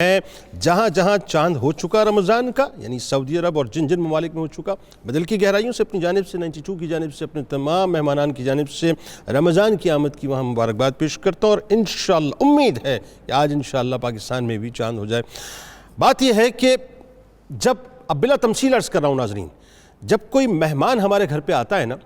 ہے جہاں جہاں چاند ہو چکا رمضان کا، یعنی سعودی عرب اور جن جن ممالک میں ہو چکا، میں دل کی گہرائیوں سے اپنی جانب سے 92 کی جانب سے اپنے تمام مہمانان کی جانب سے رمضان کی آمد کی وہاں مبارکباد پیش کرتا ہوں، اور انشاءاللہ امید ہے کہ آج انشاءاللہ پاکستان میں بھی چاند ہو جائے۔ بات یہ ہے کہ جب اب بلا تمثیل عرض کر رہا ہوں ناظرین، جب کوئی مہمان ہمارے گھر پہ آتا ہے نا،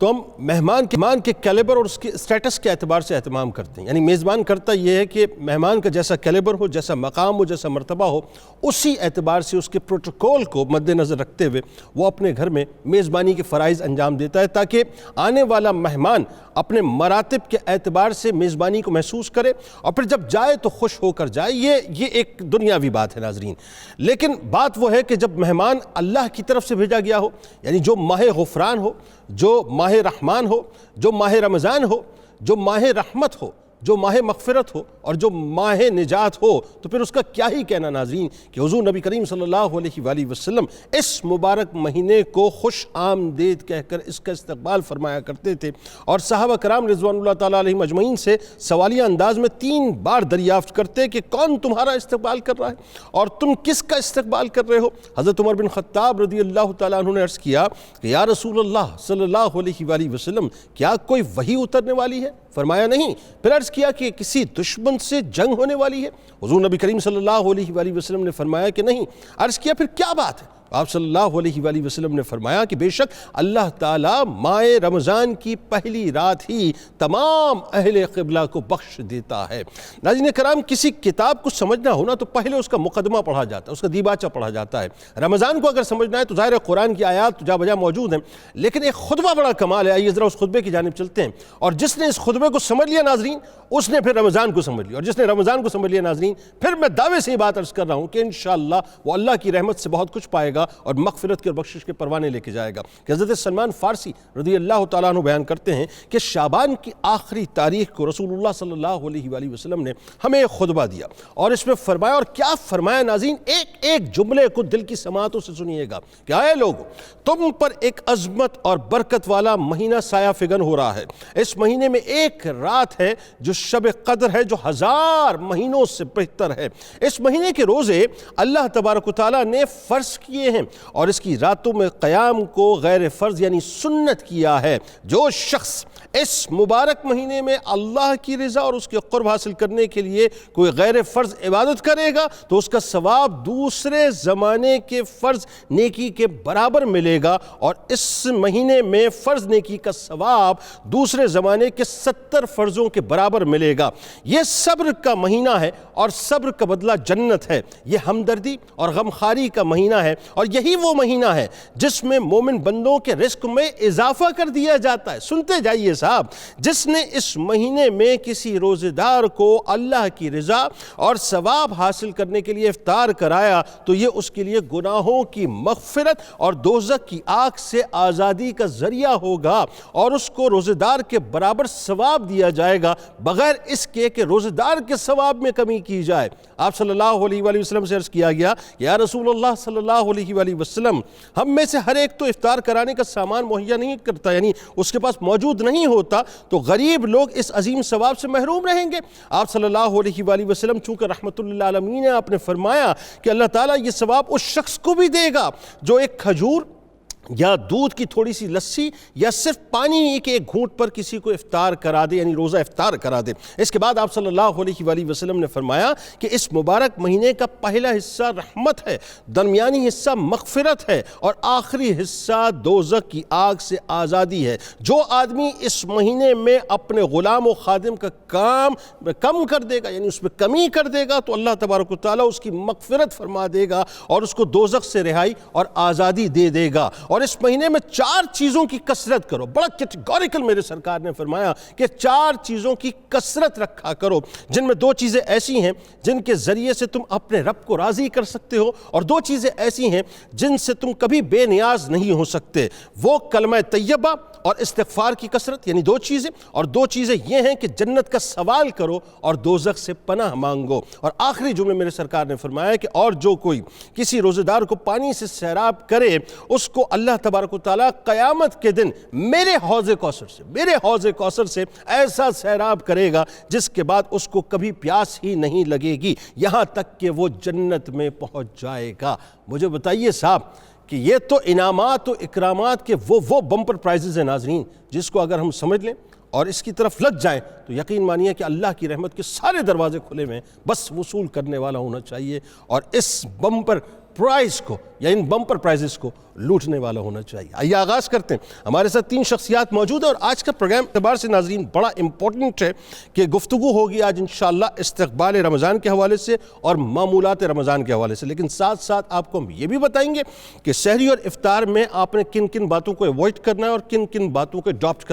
تو ہم مہمان کے کیلیبر اور اس کے اسٹیٹس کے اعتبار سے اہتمام کرتے ہیں۔ یعنی میزبان کرتا یہ ہے کہ مہمان کا جیسا کیلیبر ہو، جیسا مقام ہو، جیسا مرتبہ ہو، اسی اعتبار سے اس کے پروٹوکول کو مد نظر رکھتے ہوئے وہ اپنے گھر میں میزبانی کے فرائض انجام دیتا ہے، تاکہ آنے والا مہمان اپنے مراتب کے اعتبار سے میزبانی کو محسوس کرے اور پھر جب جائے تو خوش ہو کر جائے۔ یہ ایک دنیاوی بات ہے ناظرین، لیکن بات وہ ہے کہ جب مہمان اللہ کی طرف سے بھیجا گیا ہو، یعنی جو ماہ غفران ہو، جو ماہ رحمان ہو، جو ماہ رمضان ہو، جو ماہ رحمت ہو، جو ماہ مغفرت ہو اور جو ماہ نجات ہو، تو پھر اس کا کیا ہی کہنا ناظرین کہ حضور نبی کریم صلی اللہ علیہ وآلہ وسلم اس مبارک مہینے کو خوش آمدید کہہ کر اس کا استقبال فرمایا کرتے تھے، اور صحابہ کرام رضوان اللہ تعالیٰ علیہم اجمعین سے سوالیہ انداز میں 3 بار دریافت کرتے کہ کون تمہارا استقبال کر رہا ہے اور تم کس کا استقبال کر رہے ہو؟ حضرت عمر بن خطاب رضی اللہ تعالیٰ عنہ نے عرض کیا کہ یا رسول اللہ صلی اللہ علیہ وآلہ وسلم، کیا کوئی وحی اترنے والی ہے؟ فرمایا نہیں۔ پھر عرض کیا کہ کسی دشمن سے جنگ ہونے والی ہے؟ حضور نبی کریم صلی اللہ علیہ وآلہ وسلم نے فرمایا کہ نہیں۔ عرض کیا پھر کیا بات ہے؟ آپ صلی اللہ علیہ وآلہ وسلم نے فرمایا کہ بے شک اللہ تعالیٰ ماہ رمضان کی پہلی رات ہی تمام اہل قبلہ کو بخش دیتا ہے۔ ناظرین کرام، کسی کتاب کو سمجھنا ہونا تو پہلے اس کا مقدمہ پڑھا جاتا ہے، اس کا دیباچہ پڑھا جاتا ہے۔ رمضان کو اگر سمجھنا ہے تو ظاہر ہے قرآن کی آیات جا بجا موجود ہیں، لیکن ایک خطبہ بڑا کمال ہے۔ آئیے ذرا اس خطبے کی جانب چلتے ہیں، اور جس نے اس خطبے کو سمجھ لیا ناظرین، اس نے پھر رمضان کو سمجھ لیا، اور جس نے رمضان کو سمجھ لیا ناظرین، پھر میں دعوے سے یہ بات عرض کر رہا ہوں کہ انشاءاللہ وہ اللہ کی رحمت سے بہت کچھ پائے گا اور مغفرت کے اور بخشش کے پروانے لے کے جائے گا۔ کہ حضرت سلمان فارسی رضی اللہ تعالیٰ عنہ بیان کرتے ہیں کہ شعبان کی آخری تاریخ کو رسول اللہ صلی اللہ علیہ وآلہ وسلم نے ہمیں ایک خطبہ دیا، اور اس میں فرمایا، اور کیا فرمایا ناظرین، ایک جملے کو دل کی سماعتوں سے سنیے گا کہ اے لوگو، تم پر ایک عظمت اور برکت والا مہینہ سایہ فگن ہو رہا ہے۔ اس مہینے میں ایک رات ہے جو شب قدر ہے، جو 1000 مہینوں سے بہتر ہے۔ اس مہینے کے روزے اللہ تبارک و تعالیٰ نے فرض کیے ہیں، اور اس کی راتوں میں قیام کو غیر فرض یعنی سنت کیا ہے۔ جو شخص اس مبارک مہینے میں اللہ کی رضا اور اس کے قرب حاصل کرنے کے لیے کوئی غیر فرض عبادت کرے گا تو اس کا ثواب دوسرے زمانے کے فرض نیکی کے برابر ملے گا، اور اس مہینے میں فرض نیکی کا ثواب دوسرے زمانے کے 70 فرضوں کے برابر ملے گا۔ یہ صبر کا مہینہ ہے، اور صبر کا بدلہ جنت ہے۔ یہ ہمدردی اور غمخواری کا مہینہ ہے، اور یہی وہ مہینہ ہے جس میں مومن بندوں کے رزق میں اضافہ کر دیا جاتا ہے۔ سنتے جائیے صاحب، جس نے اس مہینے میں کسی روزے دار کو اللہ کی رضا اور ثواب حاصل کرنے کے لیے افطار کرایا تو یہ اس کے لیے گناہوں کی مغفرت اور دوزخ کی آگ سے آزادی کا ذریعہ ہوگا، اور اس کو روزے دار کے برابر ثواب دیا جائے گا، بغیر اس کے کہ روزے دار کے ثواب میں کمی کی جائے۔ آپ صلی اللہ علیہ وآلہ وسلم سے عرض کیا گیا، یا رسول اللہ صلی اللہ علیہ وآلہ وسلم، ہم میں سے ہر ایک تو افطار کرانے کا سامان مہیا نہیں کرتا، یعنی اس کے پاس موجود نہیں ہوتا، تو غریب لوگ اس عظیم ثواب سے محروم رہیں گے۔ آپ صلی اللہ علیہ وآلہ وسلم چونکہ رحمت للعالمین ہے، آپ نے فرمایا کہ اللہ تعالیٰ یہ ثواب اس شخص کو بھی دے گا جو ایک کھجور یا دودھ کی تھوڑی سی لسی یا صرف پانی کے ایک گھونٹ پر کسی کو افطار کرا دے، یعنی روزہ افطار کرا دے۔ اس کے بعد آپ صلی اللہ علیہ وآلہ وسلم نے فرمایا کہ اس مبارک مہینے کا پہلا حصہ رحمت ہے، درمیانی حصہ مغفرت ہے، اور آخری حصہ دوزخ کی آگ سے آزادی ہے۔ جو آدمی اس مہینے میں اپنے غلام و خادم کا کام کم کر دے گا، یعنی اس میں کمی کر دے گا، تو اللہ تبارک و تعالیٰ اس کی مغفرت فرما دے گا اور اس کو دوزخ سے رہائی اور آزادی دے دے گا۔ اور اس مہینے میں 4 چیزوں کی کثرت کرو۔ بڑا کیٹیگوریکل میرے سرکار نے فرمایا کہ 4 چیزوں کی کثرت رکھا کرو، جن میں 2 چیزیں ایسی ہیں جن کے ذریعے سے تم اپنے رب کو راضی کر سکتے ہو، اور 2 چیزیں ایسی ہیں جن سے تم کبھی بے نیاز نہیں ہو سکتے۔ وہ کلمہ طیبہ اور استغفار کی کثرت، یعنی 2 چیزیں، اور 2 چیزیں یہ ہیں کہ جنت کا سوال کرو اور دوزخ سے پناہ مانگو۔ اور آخری جملے میرے سرکار نے فرمایا کہ اور جو کوئی کسی روزے دار کو پانی سے سیراب کرے، اس کو اللہ تبارک و تعالیٰ قیامت کے دن میرے حوض کوثر سے ایسا سیراب کرے گا جس کے بعد اس کو کبھی پیاس ہی نہیں لگے گی، یہاں تک کہ وہ جنت میں پہنچ جائے گا۔ مجھے بتائیے صاحب کہ یہ تو انعامات و اکرامات کے وہ بمپر پرائزز ہیں ناظرین، جس کو اگر ہم سمجھ لیں اور اس کی طرف لگ جائیں تو یقین مانیے کہ اللہ کی رحمت کے سارے دروازے کھلے ہوئے ہیں، بس وصول کرنے والا ہونا چاہیے اور اس بمپر پرائز کو یا ان بمپر پرائزز کو لوٹنے والا ہونا چاہیے۔ آئیے آغاز کرتے ہیں۔ ہمارے ساتھ 3 شخصیات موجود ہیں اور آج کا پروگرام اعتبار سے ناظرین بڑا امپورٹنٹ ہے کہ گفتگو ہوگی آج انشاءاللہ استقبال رمضان کے حوالے سے اور معمولات رمضان کے حوالے سے، لیکن ساتھ ساتھ آپ کو ہم یہ بھی بتائیں گے کہ سحری اور افطار میں آپ نے کن کن باتوں کو ایوائڈ کرنا ہے اور کن کن باتوں کو اڈاپٹ کرنا ہے۔